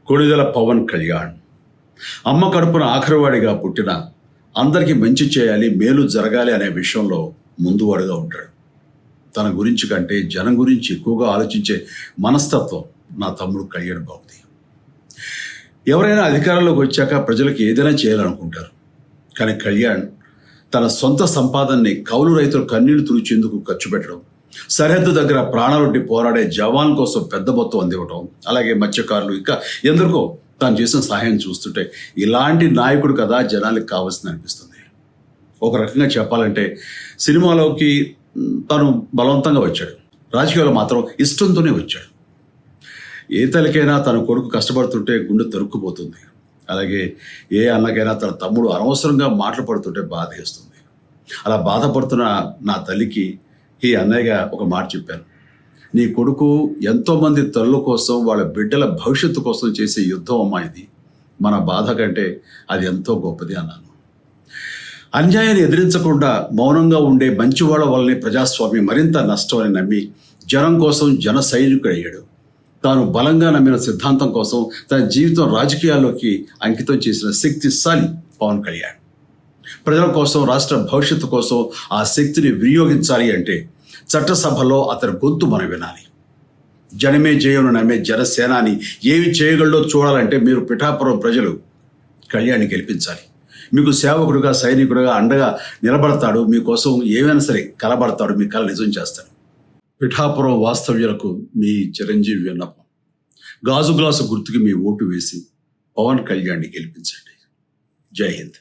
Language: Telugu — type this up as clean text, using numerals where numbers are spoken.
కొణిదెల పవన్ కళ్యాణ్ అమ్మ కడుపున ఆఖరివాడిగా పుట్టిన అందరికీ మంచి చేయాలి, మేలు జరగాలి అనే విషయంలో ముందువాడుగా ఉంటాడు. తన గురించి కంటే జనం గురించి ఎక్కువగా ఆలోచించే మనస్తత్వం నా తమ్ముడు కళ్యాణ్ బాబుది. ఎవరైనా అధికారంలోకి వచ్చాక ప్రజలకు ఏదైనా చేయాలనుకుంటారు. కానీ కళ్యాణ్ తన సొంత సంపాదనని కౌలు రైతులు కన్నీళ్లు తుడిచేందుకు ఖర్చు పెట్టడం, సరిహద్దు దగ్గర ప్రాణాలొడ్డి పోరాడే జవాన్ కోసం పెద్ద మొత్తం అందివ్వటం, అలాగే మత్స్యకారులు ఇంకా ఎందరికో తాను చేసిన సహాయం చూస్తుంటే ఇలాంటి నాయకుడు కదా జనానికి కావాల్సింది అనిపిస్తుంది. ఒక రకంగా చెప్పాలంటే సినిమాలోకి తను బలవంతంగా వచ్చాడు, రాజకీయాలు మాత్రం ఇష్టంతోనే వచ్చాడు. ఏ తల్లికైనా తన కొడుకు కష్టపడుతుంటే గుండె తరుక్కుపోతుంది. అలాగే ఏ అన్నకైనా తన తమ్ముడు అనవసరంగా మాటలు పడుతుంటే బాధ వేస్తుంది. అలా బాధపడుతున్న నా తల్లికి ఈ అన్నయ్యగా ఒక మాట చెప్పాను. నీ కొడుకు ఎంతోమంది తల్లుల కోసం, వాళ్ళ బిడ్డల భవిష్యత్తు కోసం చేసే యుద్ధం అమ్మా ఇది. మన బాధ కంటే అది ఎంతో గొప్పది అన్నాను. అన్యాయాన్ని ఎదిరించకుండా మౌనంగా ఉండే మంచివాళ్ళ వల్లనే ప్రజాస్వామ్యం మరింత నష్టం అని నమ్మి జనం కోసం జన సైనికుడు అయ్యాడు. తాను బలంగా నమ్మిన సిద్ధాంతం కోసం తన జీవితం రాజకీయాల్లోకి అంకితం చేసిన శక్తిశాలి పవన్ కళ్యాణ్. ప్రజల కోసం, రాష్ట్ర భవిష్యత్తు కోసం ఆ శక్తిని వినియోగించాలి అంటే చట్టసభలో అతని గొంతు మనం వినాలి. జనమే జయను నమ్మే జనసేనాని ఏమి చేయగలడో చూడాలంటే మీరు పిఠాపురం ప్రజలు కళ్యాణ్ని గెలిపించాలి. మీకు సేవకుడుగా, సైనికుడుగా అండగా నిలబడతాడు. మీకోసం ఏమైనా సరే కలబడతాడు, మీ కళ నిజం చేస్తాడు. పిఠాపురం వాస్తవ్యులకు మీ చిరంజీవి విన్నపం, గాజు గ్లాసు గుర్తుకి మీ ఓటు వేసి పవన్ కళ్యాణ్ని గెలిపించండి. జై హింద్.